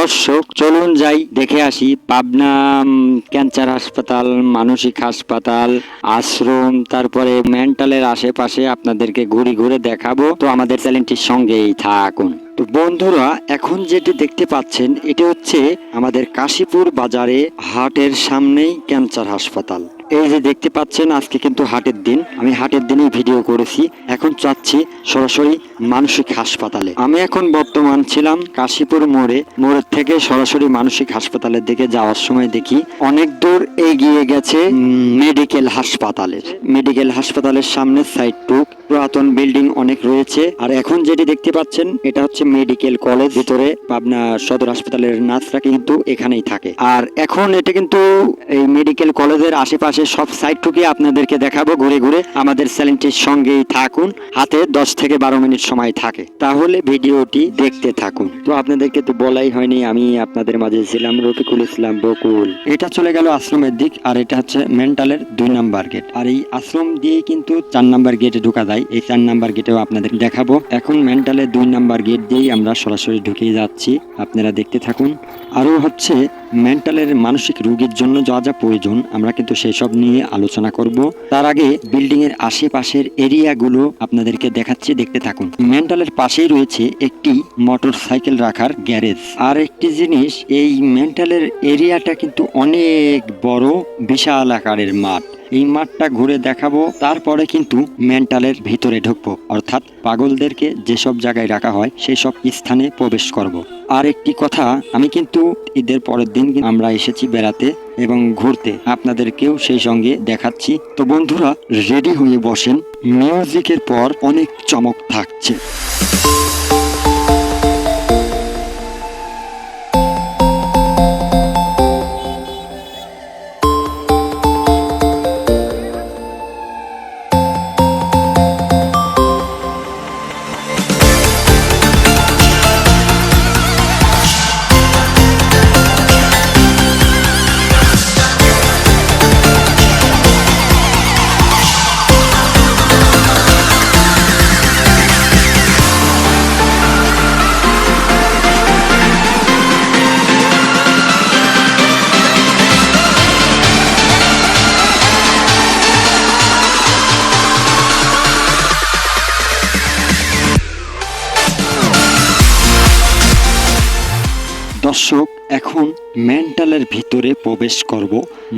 দর্শক চলুন যাই দেখে আসি পাবনা ক্যান্সার হাসপাতাল, মানসিক হাসপাতাল, আশ্রম, তারপরে মেন্টালের আশেপাশে আপনাদেরকে ঘুরে ঘুরে দেখাবো। তো আমাদের চ্যানেলটির সঙ্গেই থাকুন। তো বন্ধুরা, এখন যেটি দেখতে পাচ্ছেন এটি হচ্ছে আমাদের কাশীপুর বাজারে হাটের সামনেই ক্যান্সার হাসপাতাল। এই যে দেখতে পাচ্ছেন, আজকে কিন্তু হাটের দিন, আমি হাটের দিনেই ভিডিও করেছি। এখন যাচ্ছি সরাসরি মানসিক হাসপাতালে। আমি এখন বর্তমান ছিলাম কাশীপুর মোড়ের থেকে সরাসরি মানসিক হাসপাতালের দিকে যাওয়ার সময় দেখি অনেক দূর এগিয়ে গেছে মেডিকেল হাসপাতালের সামনে সাইডটুক পুরাতন বিল্ডিং অনেক রয়েছে। আর এখন যেটি দেখতে পাচ্ছেন এটা হচ্ছে মেডিকেল কলেজ। ভিতরে পাবনা সদর হাসপাতালের নার্সরা কিন্তু এখানেই থাকে। আর এখন এটা কিন্তু এই মেডিকেল কলেজের আশেপাশে সব সাইডটুকুই আপনাদেরকে দেখাবো ঘুরে ঘুরে। আমাদের চ্যানেলটির সঙ্গেই থাকুন। হাতে 10 থেকে 12 মিনিট সময় থাকে, তাহলে ভিডিওটি দেখতে থাকুন। তো আপনাদেরকে তো বলাই হয়নি, আমি আপনাদের মাঝে ছিলাম রফিকুল ইসলাম বকুল। এটা চলে গেল আশ্রমের দিক, আর এটা হচ্ছে মেন্টালের 2 নাম্বার গেট। আর এই আশ্রম দিয়ে কিন্তু 4 নাম্বার গেটে ঢোকা যায়। এই 4 নাম্বার গেটেও আপনাদের দেখাবো। এখন মেন্টালের 2 নাম্বার গেট দিয়েই আমরা সরাসরি ঢুকে যাচ্ছি, আপনারা দেখতে থাকুন। আরও হচ্ছে মেন্টালের মানসিক রোগীর জন্য যা যা প্রয়োজন আমরা কিন্তু সেই সব নিয়ে আলোচনা করব। তার আগে বিল্ডিং এর আশেপাশের এরিয়াগুলো আপনাদেরকে দেখাচ্ছি, দেখতে থাকুন। মেন্টালের পাশেই রয়েছে একটি মোটর সাইকেল রাখার গ্যারেজ। আর একটি জিনিস, এই মেন্টালের এরিয়াটা কিন্তু অনেক বড়, বিশাল আকারের মাঠ। এই মাঠটা ঘুরে দেখাবো, তারপরে কিন্তু মেন্টালের ভিতরে ঢুকবো, অর্থাৎ পাগলদেরকে যেসব জায়গায় রাখা হয় সেই সব স্থানে প্রবেশ করব। আর একটি কথা, আমি কিন্তু ঈদের পরের দিন আমরা এসেছি বেড়াতে এবং ঘুরতে, আপনাদেরকেও সেই সঙ্গে দেখাচ্ছি। তো বন্ধুরা রেডি হয়ে বসেন, মিউজিকের পর অনেক চমক থাকছে। দর্শক, এখন মেন্টালের ভিতরে প্রবেশ করব।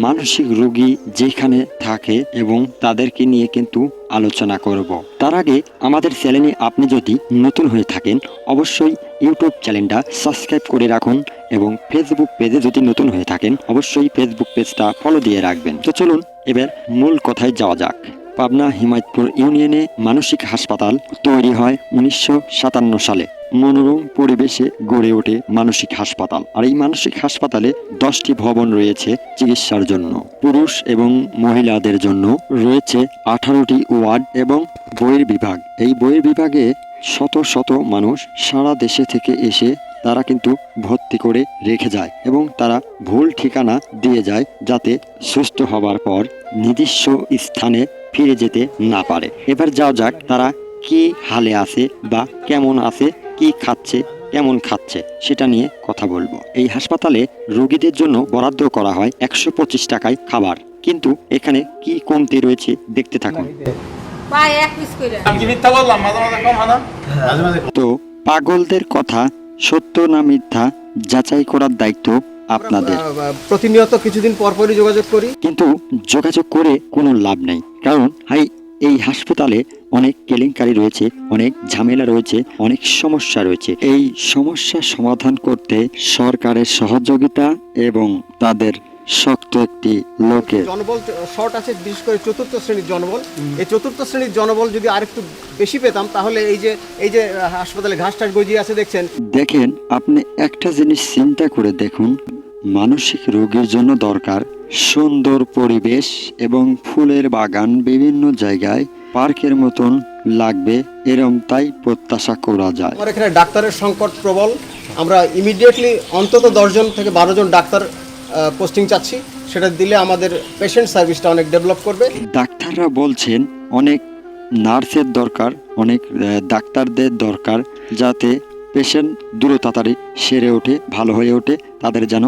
মানসিক রোগী যেখানে থাকে এবং তাদেরকে নিয়ে কিন্তু আলোচনা করব। তার আগে আমাদের চ্যানেলে আপনি যদি নতুন হয়ে থাকেন অবশ্যই ইউটিউব চ্যানেলটা সাবস্ক্রাইব করে রাখুন, এবং ফেসবুক পেজে যদি নতুন হয়ে থাকেন অবশ্যই ফেসবুক পেজটা ফলো দিয়ে রাখবেন। তো চলুন এবার মূল কথায় যাওয়া যাক। পাবনা হিমায়তপুর ইউনিয়নে মানসিক হাসপাতাল তৈরি হয় 1957 সালে। মনোরম পরিবেশে গড়ে ওঠে মানসিক হাসপাতাল। আর এই মানসিক হাসপাতালে 10টি ভবন রয়েছে চিকিৎসার জন্য। পুরুষ এবং মহিলাদের জন্য রয়েছে 18টি ওয়ার্ড এবং বইয়ের বিভাগ। এই বইয়ের বিভাগে শত শত মানুষ সারা দেশে থেকে এসে তারা কিন্তু ভর্তি করে রেখে যায় এবং তারা ভুল ঠিকানা দিয়ে যায়, যাতে সুস্থ হবার পর নির্দিষ্ট স্থানে ফিরে যেতে না পারে। এবার যাও যাক, তারা কি হালে আছে বা কেমন আছে, কি খাচ্ছে, কেমন খাচ্ছে সেটা নিয়ে কথা বলবো। এই হাসপাতালে রোগীদের জন্য বরাদ্দ করা হয় 125 টাকায় খাবার, কিন্তু এখানে কি কমতি রয়েছে দেখতে থাকুন। তো পাগলদের কথা সত্য না মিথ্যা যাচাই করার দায়িত্ব আপনাদের। প্রতিনিয়ত কিছুদিন পরপরই যোগাযোগ করি, কিন্তু যোগাযোগ করে কোনো লাভ নেই, কারণ এই হাসপাতালে অনেক কেলেঙ্কারি রয়েছে, অনেক ঝামেলা রয়েছে, অনেক সমস্যা রয়েছে। এই সমস্যা সমাধান করতে সরকারের সহযোগিতা এবং তাদের শক্ত একটি লোকের জনবল শর্ট আছে, বিশেষ করে 4র্থ শ্রেণীর জনবল। এই 4র্থ শ্রেণীর জনবল যদি আরেকটু বেশি পেতাম তাহলে এই যে হাসপাতালে ঘাস টাস গজিয়ে আছে দেখছেন। দেখেন, আপনি একটা জিনিস চিন্তা করে দেখুন, মানসিক রোগীর জন্য দরকার সুন্দর পরিবেশ এবং ফুলের বাগান, বিভিন্ন জায়গায় পার্কের মতন লাগবে, এরম তাই প্রত্যাশা করা যায়। আমার এখানে ডাক্তারের সংকট প্রবল। আমরা ইমিডিয়েটলি অন্তত 10 জন থেকে 12 জন ডাক্তার পোস্টিং চাচ্ছি। সেটা দিলে আমাদের পেশেন্ট সার্ভিসটা অনেক ডেভেলপ করবে। ডাক্তাররা বলছেন অনেক নার্সের দরকার, অনেক ডাক্তারদের দরকার, যাতে পেশেন্ট দ্রুত তাড়াতাড়ি সেরে ওঠে, ভালো হয়ে ওঠে, তাদের যেন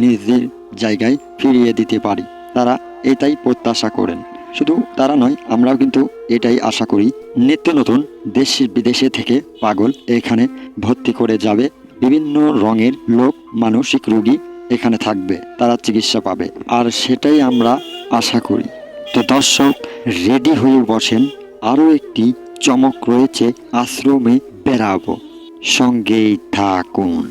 নিজের জায়গায় ফিরিয়ে দিতে পারি। তারা এটাই প্রত্যাশা করেন। শুধু তারা নয়, আমরাও কিন্তু এটাই আশা করি। নিত্য নতুন দেশ বিদেশে থেকে পাগল এখানে ভর্তি করে যাবে। বিভিন্ন রঙের লোক, মানসিক রোগী এখানে থাকবে, তারা চিকিৎসা পাবে, আর সেটাই আমরা আশা করি। তো দর্শক, রেডি হয়ে বসেন, আরও একটি চমক রয়েছে, আশ্রমে বেড়াবো, সঙ্গেই থাকুন।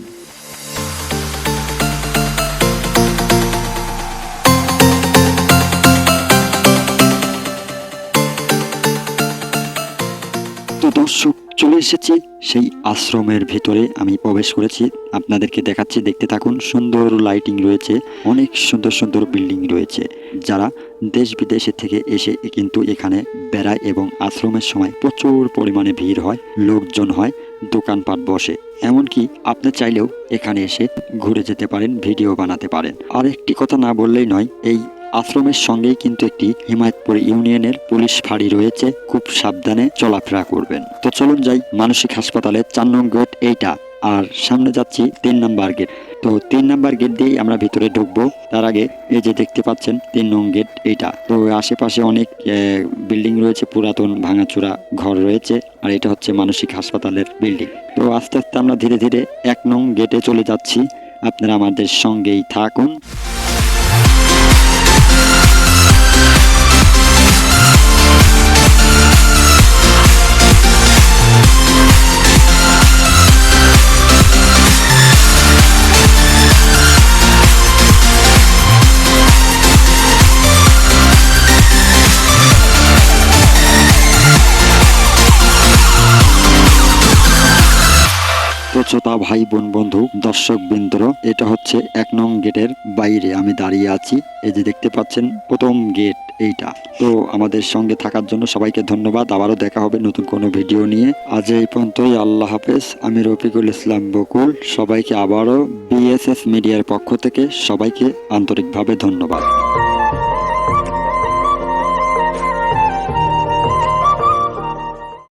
তো দর্শক, চলে এসেছি সেই আশ্রমের ভিতরে। আমি প্রবেশ করেছি, আপনাদেরকে দেখাচ্ছি, দেখতে থাকুন। সুন্দর লাইটিং রয়েছে, অনেক সুন্দর সুন্দর বিল্ডিং রয়েছে। যারা দেশ বিদেশে থেকে এসে কিন্তু এখানে বেড়ায় এবং আশ্রমের সময় প্রচুর পরিমাণে ভিড় হয়, লোকজন হয়, দোকানপাট বসে। এমনকি আপনি চাইলেও এখানে এসে ঘুরে যেতে পারেন, ভিডিও বানাতে পারেন। আর একটি কথা না বললেই নয়, এই আশ্রমের সঙ্গেই কিন্তু একটি হিমায়তপুর ইউনিয়নের পুলিশ ফাঁড়ি রয়েছে, খুব সাবধানে চলাফেরা করবেন। তো চলুন যাই মানসিক হাসপাতালের 4 নং গেট এইটা, আর সামনে যাচ্ছি 3 নাম্বার গেট। তো 3 নাম্বার গেট দিয়েই আমরা ভিতরে ঢুকবো। তার আগে এই যে দেখতে পাচ্ছেন 3 নং গেট এইটা। তো আশেপাশে অনেক বিল্ডিং রয়েছে, পুরাতন ভাঙাচোরা ঘর রয়েছে, আর এটা হচ্ছে মানসিক হাসপাতালের বিল্ডিং। তো আস্তে আস্তে আমরা ধীরে ধীরে 1 নং গেটে চলে যাচ্ছি, আপনারা আমাদের সঙ্গেই থাকুন। শ্রোতা ভাই বোন বন্ধু দর্শক বৃন্দ, এটা হচ্ছে 1 নং গেটের বাইরে আমি দাঁড়িয়ে আছি। এই যে দেখতে পাচ্ছেন প্রথম গেট এইটা। তো আমাদের সঙ্গে থাকার জন্য সবাইকে ধন্যবাদ। আবারও দেখা হবে নতুন কোনো ভিডিও নিয়ে। আজ এই পর্যন্তই, আল্লাহ হাফেজ। আমি রফিকুল ইসলাম বকুল। সবাইকে আবারও বিএসএস মিডিয়ার পক্ষ থেকে সবাইকে আন্তরিকভাবে ধন্যবাদ।